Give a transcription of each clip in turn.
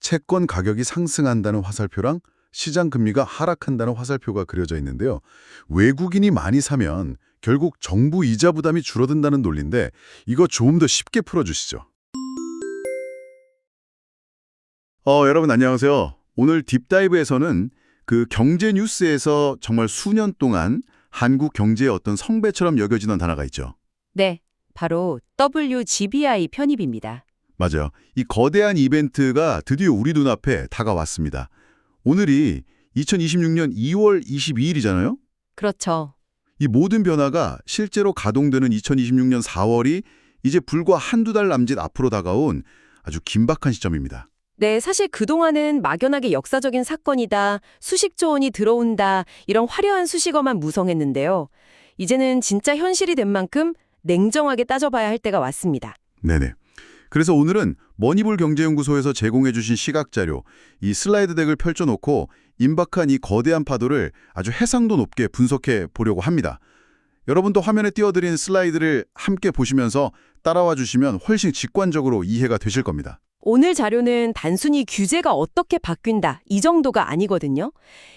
채권 가격이 상승한다는 화살표랑 시장 금리가 하락한다는 화살표가 그려져 있는데요. 외국인이 많이 사면 결국 정부 이자 부담이 줄어든다는 논리인데 이거 좀 더 쉽게 풀어주시죠. 여러분 안녕하세요. 오늘 딥다이브에서는 그 경제 뉴스에서 정말 수년 동안 한국 경제의 어떤 성배처럼 여겨지던 단어가 있죠. 네, 바로 WGBI 편입입니다. 맞아요. 이 거대한 이벤트가 드디어 우리 눈앞에 다가왔습니다. 오늘이 2026년 2월 22일이잖아요? 그렇죠. 이 모든 변화가 실제로 가동되는 2026년 4월이 이제 불과 한두 달 남짓 앞으로 다가온 아주 긴박한 시점입니다. 네, 사실 그동안은 막연하게 역사적인 사건이다, 수십조 원이 들어온다, 이런 화려한 수식어만 무성했는데요. 이제는 진짜 현실이 된 만큼 냉정하게 따져봐야 할 때가 왔습니다. 네네. 그래서 오늘은 머니볼 경제연구소에서 제공해 주신 시각자료, 이 슬라이드 덱을 펼쳐놓고 임박한 이 거대한 파도를 아주 해상도 높게 분석해 보려고 합니다. 여러분도 화면에 띄워드린 슬라이드를 함께 보시면서 따라와 주시면 훨씬 직관적으로 이해가 되실 겁니다. 오늘 자료는 단순히 규제가 어떻게 바뀐다, 이 정도가 아니거든요.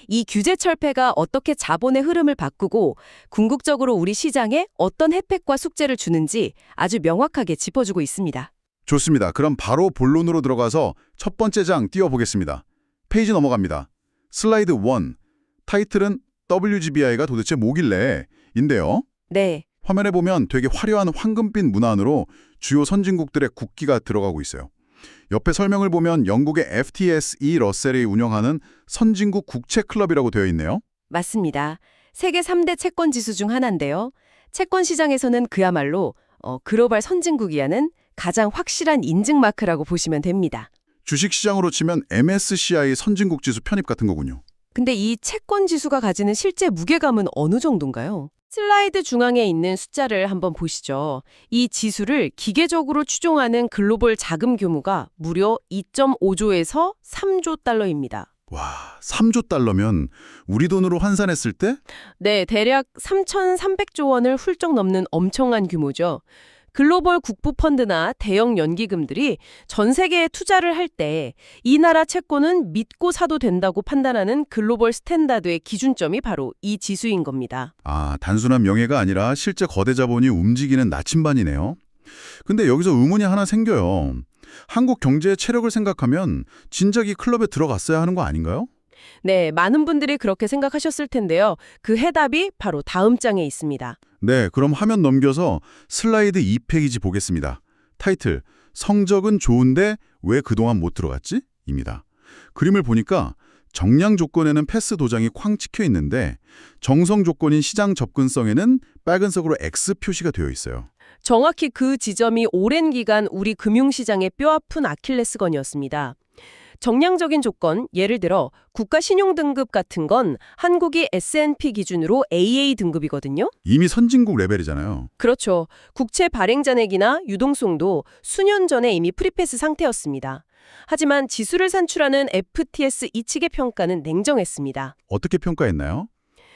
이 규제 철폐가 어떻게 자본의 흐름을 바꾸고 궁극적으로 우리 시장에 어떤 혜택과 숙제를 주는지 아주 명확하게 짚어주고 있습니다. 좋습니다. 그럼 바로 본론으로 들어가서 첫 번째 장 띄워보겠습니다. 페이지 넘어갑니다. 슬라이드 1. 타이틀은 WGBI가 도대체 뭐길래? 인데요. 네. 화면에 보면 되게 화려한 황금빛 문안으로 주요 선진국들의 국기가 들어가고 있어요. 옆에 설명을 보면 영국의 FTSE 러셀이 운영하는 선진국 국채클럽이라고 되어 있네요. 맞습니다. 세계 3대 채권 지수 중 하나인데요. 채권 시장에서는 그야말로 글로벌 선진국이라는 가장 확실한 인증 마크라고 보시면 됩니다. 주식시장으로 치면 MSCI 선진국 지수 편입 같은 거군요. 근데 이 채권 지수가 가지는 실제 무게감은 어느 정도인가요? 슬라이드 중앙에 있는 숫자를 한번 보시죠. 이 지수를 기계적으로 추종하는 글로벌 자금 규모가 무려 2.5조에서 3조 달러입니다. 와, 3조 달러면 우리 돈으로 환산했을 때? 네, 대략 3,300조 원을 훌쩍 넘는 엄청난 규모죠. 글로벌 국부펀드나 대형 연기금들이 전 세계에 투자를 할 때 이 나라 채권은 믿고 사도 된다고 판단하는 글로벌 스탠다드의 기준점이 바로 이 지수인 겁니다. 아, 단순한 명예가 아니라 실제 거대 자본이 움직이는 나침반이네요. 근데 여기서 의문이 하나 생겨요. 한국 경제의 체력을 생각하면 진작 이 클럽에 들어갔어야 하는 거 아닌가요? 네, 많은 분들이 그렇게 생각하셨을 텐데요. 그 해답이 바로 다음 장에 있습니다. 네, 그럼 화면 넘겨서 슬라이드 2페이지 보겠습니다. 타이틀, 성적은 좋은데 왜 그동안 못 들어갔지? 입니다. 그림을 보니까 정량 조건에는 패스 도장이 쾅 찍혀 있는데 정성 조건인 시장 접근성에는 빨간색으로 X 표시가 되어 있어요. 정확히 그 지점이 오랜 기간 우리 금융시장의 뼈아픈 아킬레스건이었습니다. 정량적인 조건, 예를 들어 국가 신용 등급 같은 건 한국이 S&P 기준으로 AA 등급이거든요. 이미 선진국 레벨이잖아요. 그렇죠. 국채 발행 잔액이나 유동성도 수년 전에 이미 프리패스 상태였습니다. 하지만 지수를 산출하는 FTS 이 측의 평가는 냉정했습니다. 어떻게 평가했나요?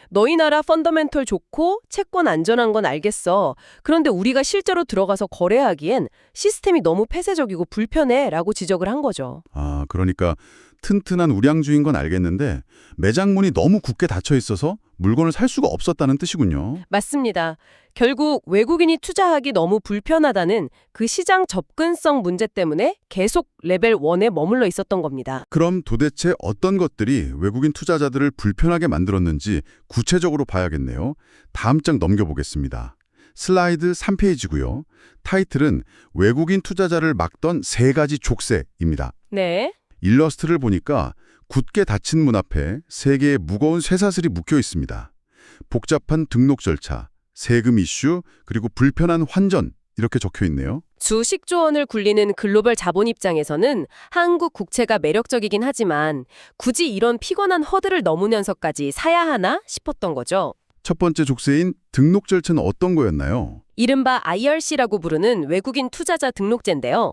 너희 나라 펀더멘털 좋고 채권 안전한 건 알겠어. 그런데 우리가 실제로 들어가서 거래하기엔 시스템이 너무 폐쇄적이고 불편해 라고 지적을 한 거죠. 아, 그러니까 튼튼한 우량주인 건 알겠는데 매장문이 너무 굳게 닫혀 있어서 물건을 살 수가 없었다는 뜻이군요. 맞습니다. 결국 외국인이 투자하기 너무 불편하다는 그 시장 접근성 문제 때문에 계속 레벨 1에 머물러 있었던 겁니다. 그럼 도대체 어떤 것들이 외국인 투자자들을 불편하게 만들었는지 구체적으로 봐야겠네요. 다음 장 넘겨보겠습니다. 슬라이드 3페이지고요. 타이틀은 외국인 투자자를 막던 3가지 족쇄입니다. 네. 일러스트를 보니까 굳게 닫힌 문 앞에 3개의 무거운 쇠사슬이 묶여 있습니다. 복잡한 등록 절차, 세금 이슈, 그리고 불편한 환전 이렇게 적혀 있네요. 수십조 원을 굴리는 글로벌 자본 입장에서는 한국 국채가 매력적이긴 하지만 굳이 이런 피곤한 허들을 넘으면서까지 사야 하나 싶었던 거죠. 첫 번째 족쇄인 등록 절차는 어떤 거였나요? 이른바 IRC라고 부르는 외국인 투자자 등록제인데요.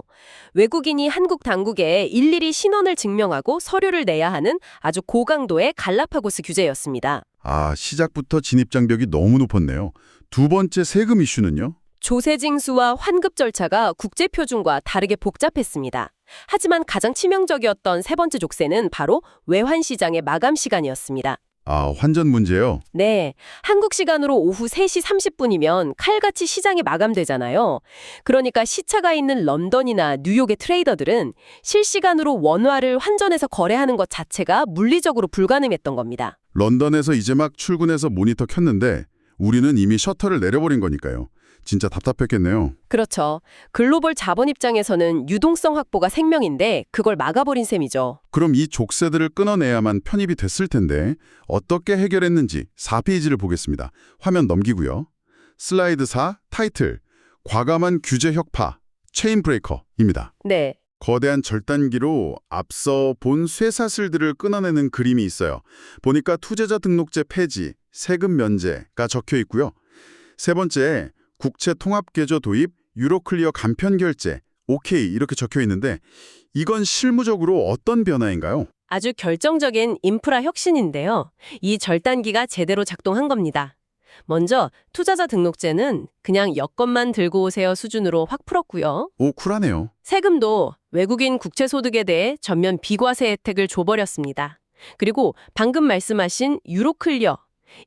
외국인이 한국 당국에 일일이 신원을 증명하고 서류를 내야 하는 아주 고강도의 갈라파고스 규제였습니다. 아, 시작부터 진입장벽이 너무 높았네요. 두 번째 세금 이슈는요? 조세 징수와 환급 절차가 국제표준과 다르게 복잡했습니다. 하지만 가장 치명적이었던 세 번째 족쇄는 바로 외환 시장의 마감 시간이었습니다. 아, 환전 문제요? 네, 한국 시간으로 오후 3시 30분이면 칼같이 시장이 마감되잖아요. 그러니까 시차가 있는 런던이나 뉴욕의 트레이더들은 실시간으로 원화를 환전해서 거래하는 것 자체가 물리적으로 불가능했던 겁니다. 런던에서 이제 막 출근해서 모니터 켰는데 우리는 이미 셔터를 내려버린 거니까요. 진짜 답답했겠네요. 그렇죠. 글로벌 자본 입장에서는 유동성 확보가 생명인데 그걸 막아버린 셈이죠. 그럼 이 족쇄들을 끊어내야만 편입이 됐을 텐데 어떻게 해결했는지 4페이지를 보겠습니다. 화면 넘기고요. 슬라이드 4 타이틀 과감한 규제 혁파 체인 브레이커입니다. 네. 거대한 절단기로 앞서 본 쇠사슬들을 끊어내는 그림이 있어요. 보니까 투자자 등록제 폐지, 세금 면제가 적혀 있고요. 세 번째, 국채 통합계좌 도입, 유로클리어 간편 결제, 오케이 이렇게 적혀 있는데 이건 실무적으로 어떤 변화인가요? 아주 결정적인 인프라 혁신인데요. 이 절단기가 제대로 작동한 겁니다. 먼저 투자자 등록제는 그냥 여권만 들고 오세요 수준으로 확 풀었고요. 오, 쿨하네요. 세금도 외국인 국채 소득에 대해 전면 비과세 혜택을 줘버렸습니다. 그리고 방금 말씀하신 유로클리어.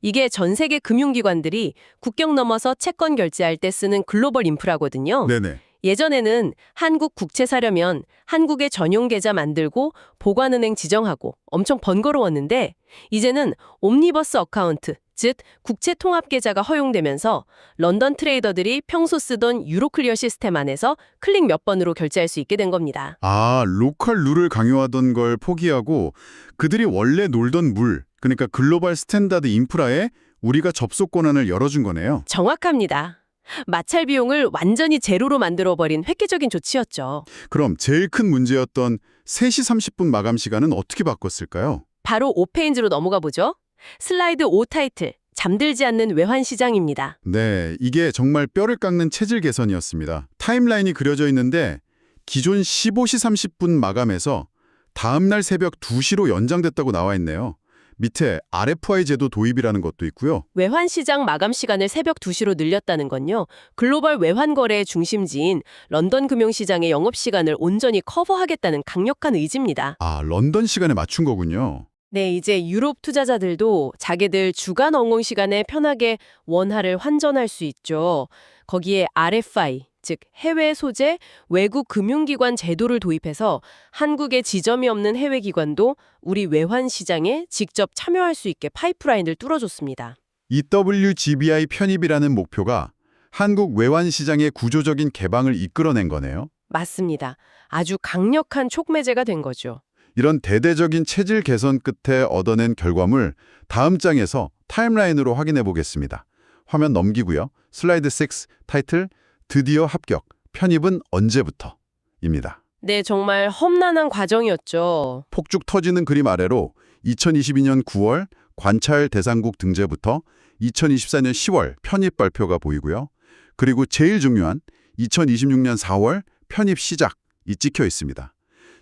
이게 전 세계 금융기관들이 국경 넘어서 채권 결제할 때 쓰는 글로벌 인프라거든요. 네네. 예전에는 한국 국채 사려면 한국에 전용 계좌 만들고 보관은행 지정하고 엄청 번거로웠는데 이제는 옴니버스 어카운트, 즉 국채 통합 계좌가 허용되면서 런던 트레이더들이 평소 쓰던 유로클리어 시스템 안에서 클릭 몇 번으로 결제할 수 있게 된 겁니다. 아, 로컬 룰을 강요하던 걸 포기하고 그들이 원래 놀던 물, 그러니까 글로벌 스탠다드 인프라에 우리가 접속 권한을 열어준 거네요. 정확합니다. 마찰 비용을 완전히 제로로 만들어버린 획기적인 조치였죠. 그럼 제일 큰 문제였던 3시 30분 마감 시간은 어떻게 바꿨을까요? 바로 5페이지로 넘어가 보죠. 슬라이드 5 타이틀, 잠들지 않는 외환 시장입니다. 네, 이게 정말 뼈를 깎는 체질 개선이었습니다. 타임라인이 그려져 있는데 기존 15시 30분 마감에서 다음날 새벽 2시로 연장됐다고 나와 있네요. 밑에 RFI 제도 도입이라는 것도 있고요. 외환 시장 마감 시간을 새벽 2시로 늘렸다는 건요. 글로벌 외환 거래의 중심지인 런던 금융시장의 영업시간을 온전히 커버하겠다는 강력한 의지입니다. 아, 런던 시간에 맞춘 거군요. 네, 이제 유럽 투자자들도 자기들 주간 언공 시간에 편하게 원화를 환전할 수 있죠. 거기에 RFI, 즉 해외 소재 외국 금융기관 제도를 도입해서 한국에 지점이 없는 해외 기관도 우리 외환 시장에 직접 참여할 수 있게 파이프라인을 뚫어줬습니다. EWGBI 편입이라는 목표가 한국 외환 시장의 구조적인 개방을 이끌어낸 거네요. 맞습니다. 아주 강력한 촉매제가 된 거죠. 이런 대대적인 체질 개선 끝에 얻어낸 결과물 다음 장에서 타임라인으로 확인해 보겠습니다. 화면 넘기고요. 슬라이드 6 타이틀 드디어 합격, 편입은 언제부터? 입니다. 네, 정말 험난한 과정이었죠. 폭죽 터지는 그림 아래로 2022년 9월 관찰 대상국 등재부터 2024년 10월 편입 발표가 보이고요. 그리고 제일 중요한 2026년 4월 편입 시작이 찍혀 있습니다.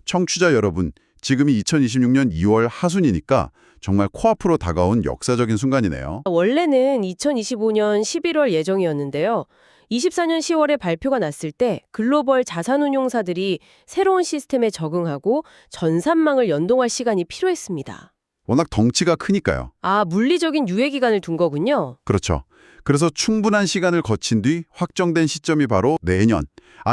청취자 여러분, 지금이 2026년 2월 하순이니까 정말 코앞으로 다가온 역사적인 순간이네요. 원래는 2025년 11월 예정이었는데요. 24년 10월에 발표가 났을 때 글로벌 자산운용사들이 새로운 시스템에 적응하고 전산망을 연동할 시간이 필요했습니다. 워낙 덩치가 크니까요. 아, 물리적인 유예 기간을 둔 거군요. 그렇죠. 그래서 충분한 시간을 거친 뒤 확정된 시점이 바로 내년.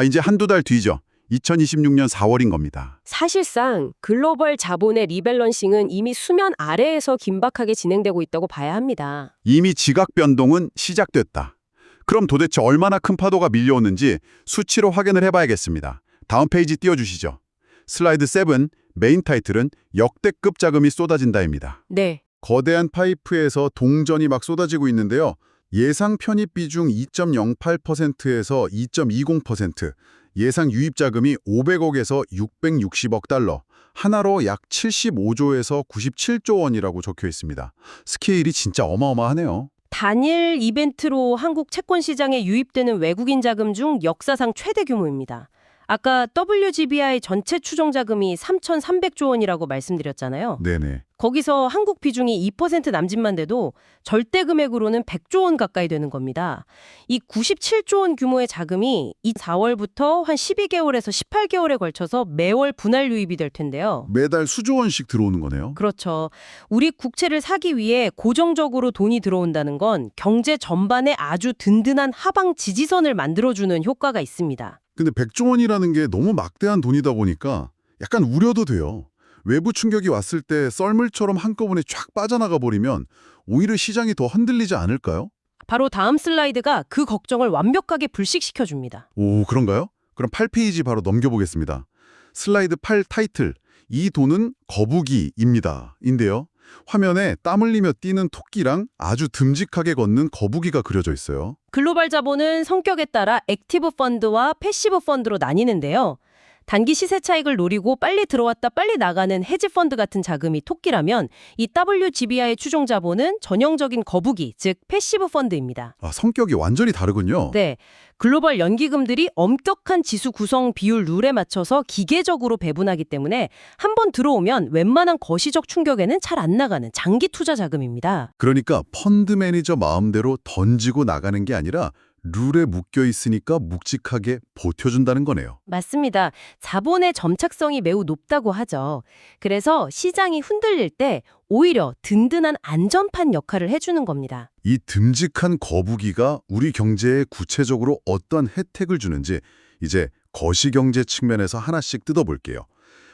이제 한두 달 뒤죠. 2026년 4월인 겁니다. 사실상 글로벌 자본의 리밸런싱은 이미 수면 아래에서 긴박하게 진행되고 있다고 봐야 합니다. 이미 지각 변동은 시작됐다. 그럼 도대체 얼마나 큰 파도가 밀려오는지 수치로 확인을 해봐야겠습니다. 다음 페이지 띄워주시죠. 슬라이드 7, 메인 타이틀은 역대급 자금이 쏟아진다입니다. 네. 거대한 파이프에서 동전이 막 쏟아지고 있는데요. 예상 편입 비중 2.08%에서 2.20%, 예상 유입 자금이 500억에서 660억 달러, 하나로 약 75조에서 97조 원이라고 적혀 있습니다. 스케일이 진짜 어마어마하네요. 단일 이벤트로 한국 채권 시장에 유입되는 외국인 자금 중 역사상 최대 규모입니다. 아까 WGBI 전체 추정 자금이 3,300조 원이라고 말씀드렸잖아요. 네네. 거기서 한국 비중이 2% 남짓만 돼도 절대 금액으로는 100조 원 가까이 되는 겁니다. 이 97조 원 규모의 자금이 이 4월부터 한 12개월에서 18개월에 걸쳐서 매월 분할 유입이 될 텐데요. 매달 수조 원씩 들어오는 거네요. 그렇죠. 우리 국채를 사기 위해 고정적으로 돈이 들어온다는 건 경제 전반에 아주 든든한 하방 지지선을 만들어주는 효과가 있습니다. 근데 100조 원이라는 게 너무 막대한 돈이다 보니까 약간 우려도 돼요. 외부 충격이 왔을 때 썰물처럼 한꺼번에 쫙 빠져나가 버리면 오히려 시장이 더 흔들리지 않을까요? 바로 다음 슬라이드가 그 걱정을 완벽하게 불식시켜줍니다. 오, 그런가요? 그럼 8페이지 바로 넘겨보겠습니다. 슬라이드 8 타이틀, 이 돈은 거북이입니다. 인데요. 화면에 땀 흘리며 뛰는 토끼랑 아주 듬직하게 걷는 거북이가 그려져 있어요. 글로벌 자본은 성격에 따라 액티브 펀드와 패시브 펀드로 나뉘는데요. 단기 시세 차익을 노리고 빨리 들어왔다 빨리 나가는 헤지 펀드 같은 자금이 토끼라면 이 WGBI의 추종 자본은 전형적인 거북이, 즉 패시브 펀드입니다. 아, 성격이 완전히 다르군요. 네, 글로벌 연기금들이 엄격한 지수 구성 비율 룰에 맞춰서 기계적으로 배분하기 때문에 한 번 들어오면 웬만한 거시적 충격에는 잘 안 나가는 장기 투자 자금입니다. 그러니까 펀드 매니저 마음대로 던지고 나가는 게 아니라 룰에 묶여 있으니까 묵직하게 버텨준다는 거네요. 맞습니다. 자본의 점착성이 매우 높다고 하죠. 그래서 시장이 흔들릴 때 오히려 든든한 안전판 역할을 해주는 겁니다. 이 듬직한 거북이가 우리 경제에 구체적으로 어떤 혜택을 주는지 이제 거시경제 측면에서 하나씩 뜯어볼게요.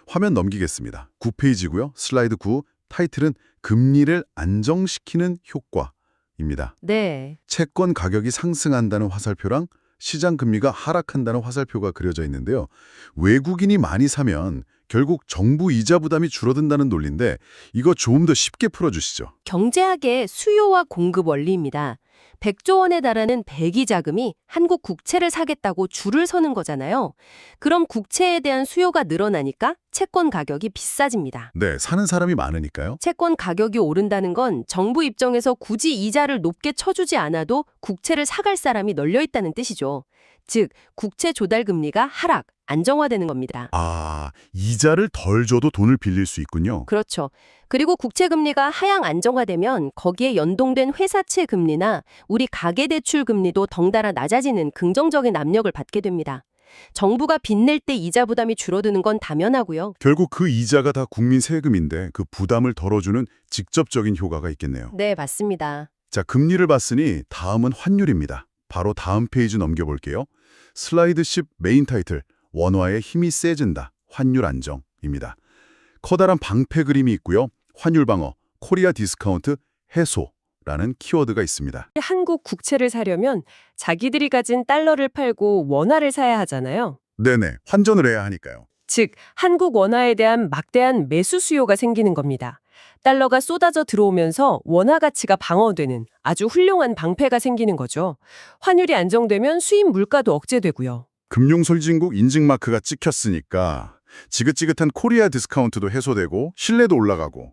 화면 넘기겠습니다. 9페이지고요. 슬라이드 9, 타이틀은 금리를 안정시키는 효과입니다. 네. 채권 가격이 상승한다는 화살표랑 시장 금리가 하락한다는 화살표가 그려져 있는데요. 외국인이 많이 사면 결국 정부 이자 부담이 줄어든다는 논리인데 이거 조금 더 쉽게 풀어주시죠. 경제학의 수요와 공급 원리입니다. 100조 원에 달하는 배기 자금이 한국 국채를 사겠다고 줄을 서는 거잖아요. 그럼 국채에 대한 수요가 늘어나니까 채권 가격이 비싸집니다. 네, 사는 사람이 많으니까요. 채권 가격이 오른다는 건 정부 입장에서 굳이 이자를 높게 쳐주지 않아도 국채를 사갈 사람이 널려 있다는 뜻이죠. 즉, 국채 조달 금리가 하락, 안정화되는 겁니다. 아, 이자를 덜 줘도 돈을 빌릴 수 있군요. 그렇죠. 그리고 국채 금리가 하향 안정화되면 거기에 연동된 회사채 금리나 우리 가계대출 금리도 덩달아 낮아지는 긍정적인 압력을 받게 됩니다. 정부가 빚낼 때 이자 부담이 줄어드는 건 당연하고요. 결국 그 이자가 다 국민 세금인데 그 부담을 덜어주는 직접적인 효과가 있겠네요. 네, 맞습니다. 자, 금리를 봤으니 다음은 환율입니다. 바로 다음 페이지 넘겨볼게요. 슬라이드 10 메인 타이틀, 원화의 힘이 세진다, 환율 안정입니다. 커다란 방패 그림이 있고요. 환율 방어, 코리아 디스카운트, 해소라는 키워드가 있습니다. 한국 국채를 사려면 자기들이 가진 달러를 팔고 원화를 사야 하잖아요. 네네, 환전을 해야 하니까요. 즉, 한국 원화에 대한 막대한 매수 수요가 생기는 겁니다. 달러가 쏟아져 들어오면서 원화 가치가 방어되는 아주 훌륭한 방패가 생기는 거죠. 환율이 안정되면 수입 물가도 억제되고요. 금융솔진국 인증마크가 찍혔으니까 지긋지긋한 코리아 디스카운트도 해소되고 신뢰도 올라가고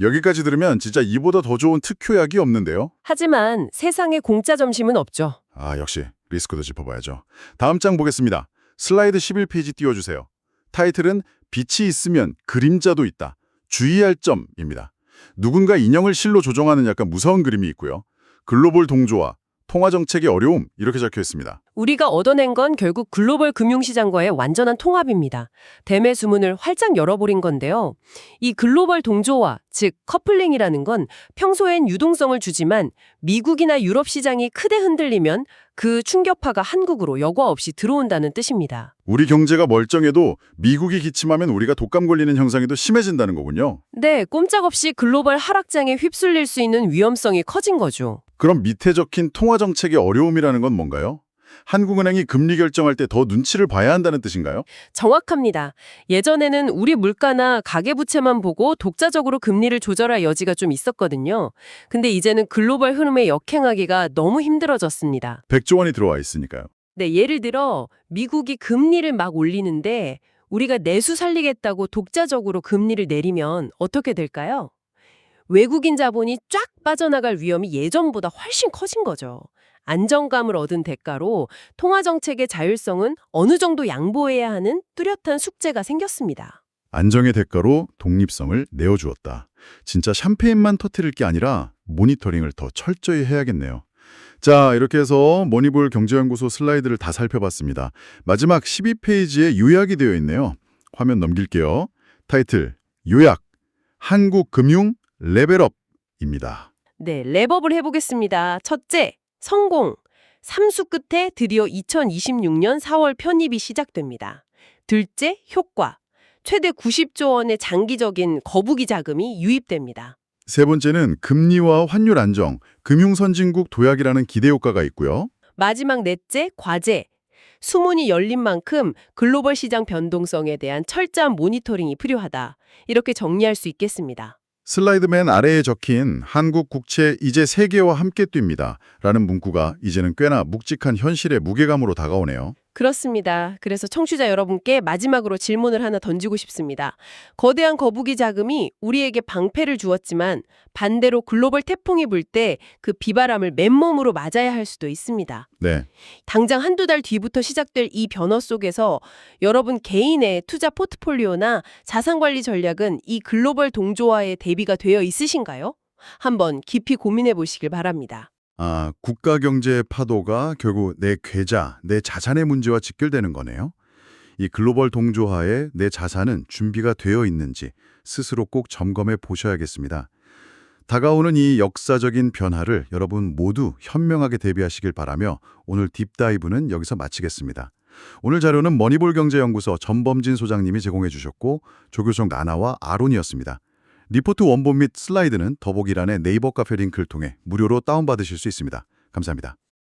여기까지 들으면 진짜 이보다 더 좋은 특효약이 없는데요. 하지만 세상에 공짜 점심은 없죠. 아, 역시 리스크도 짚어봐야죠. 다음 장 보겠습니다. 슬라이드 11페이지 띄워주세요. 타이틀은 빛이 있으면 그림자도 있다. 주의할 점입니다. 누군가 인형을 실로 조종하는 약간 무서운 그림이 있고요. 글로벌 동조와 통화정책의 어려움 이렇게 적혀 있습니다. 우리가 얻어낸 건 결국 글로벌 금융시장과의 완전한 통합입니다. 대매 수문을 활짝 열어버린 건데요. 이 글로벌 동조화, 즉 커플링이라는 건 평소엔 유동성을 주지만 미국이나 유럽 시장이 크게 흔들리면 그 충격파가 한국으로 여과 없이 들어온다는 뜻입니다. 우리 경제가 멀쩡해도 미국이 기침하면 우리가 독감 걸리는 현상이 더 심해진다는 거군요. 네, 꼼짝없이 글로벌 하락장에 휩쓸릴 수 있는 위험성이 커진 거죠. 그럼 밑에 적힌 통화정책의 어려움이라는 건 뭔가요? 한국은행이 금리 결정할 때 더 눈치를 봐야 한다는 뜻인가요? 정확합니다. 예전에는 우리 물가나 가계부채만 보고 독자적으로 금리를 조절할 여지가 좀 있었거든요. 근데 이제는 글로벌 흐름에 역행하기가 너무 힘들어졌습니다. 100조 원이 들어와 있으니까요. 네, 예를 들어 미국이 금리를 막 올리는데 우리가 내수 살리겠다고 독자적으로 금리를 내리면 어떻게 될까요? 외국인 자본이 쫙 빠져나갈 위험이 예전보다 훨씬 커진 거죠. 안정감을 얻은 대가로 통화정책의 자율성은 어느 정도 양보해야 하는 뚜렷한 숙제가 생겼습니다. 안정의 대가로 독립성을 내어주었다. 진짜 샴페인만 터뜨릴 게 아니라 모니터링을 더 철저히 해야겠네요. 자, 이렇게 해서 머니볼 경제연구소 슬라이드를 다 살펴봤습니다. 마지막 12페이지에 요약이 되어 있네요. 화면 넘길게요. 타이틀, 요약, 한국 금융 레벨업입니다. 네, 랩업을 해보겠습니다. 첫째, 성공. 삼수 끝에 드디어 2026년 4월 편입이 시작됩니다. 둘째, 효과. 최대 90조 원의 장기적인 거부기 자금이 유입됩니다. 세 번째는 금리와 환율 안정, 금융 선진국 도약이라는 기대 효과가 있고요. 마지막 넷째, 과제. 수문이 열린 만큼 글로벌 시장 변동성에 대한 철저한 모니터링이 필요하다. 이렇게 정리할 수 있겠습니다. 슬라이드 맨 아래에 적힌 한국 국채 이제 세계와 함께 뜁니다. 라는 문구가 이제는 꽤나 묵직한 현실의 무게감으로 다가오네요. 그렇습니다. 그래서 청취자 여러분께 마지막으로 질문을 하나 던지고 싶습니다. 거대한 거부기 자금이 우리에게 방패를 주었지만 반대로 글로벌 태풍이 불 때 그 비바람을 맨몸으로 맞아야 할 수도 있습니다. 네. 당장 한두 달 뒤부터 시작될 이 변화 속에서 여러분 개인의 투자 포트폴리오나 자산관리 전략은 이 글로벌 동조화에 대비가 되어 있으신가요? 한번 깊이 고민해 보시길 바랍니다. 국가 경제의 파도가 결국 내 계좌, 내 자산의 문제와 직결되는 거네요. 이 글로벌 동조하에 내 자산은 준비가 되어 있는지 스스로 꼭 점검해 보셔야겠습니다. 다가오는 이 역사적인 변화를 여러분 모두 현명하게 대비하시길 바라며 오늘 딥다이브는 여기서 마치겠습니다. 오늘 자료는 머니볼 경제연구소 전범진 소장님이 제공해 주셨고 조교정 나나와 아론이었습니다. 리포트 원본 및 슬라이드는 더보기란의 네이버 카페 링크를 통해 무료로 다운받으실 수 있습니다. 감사합니다.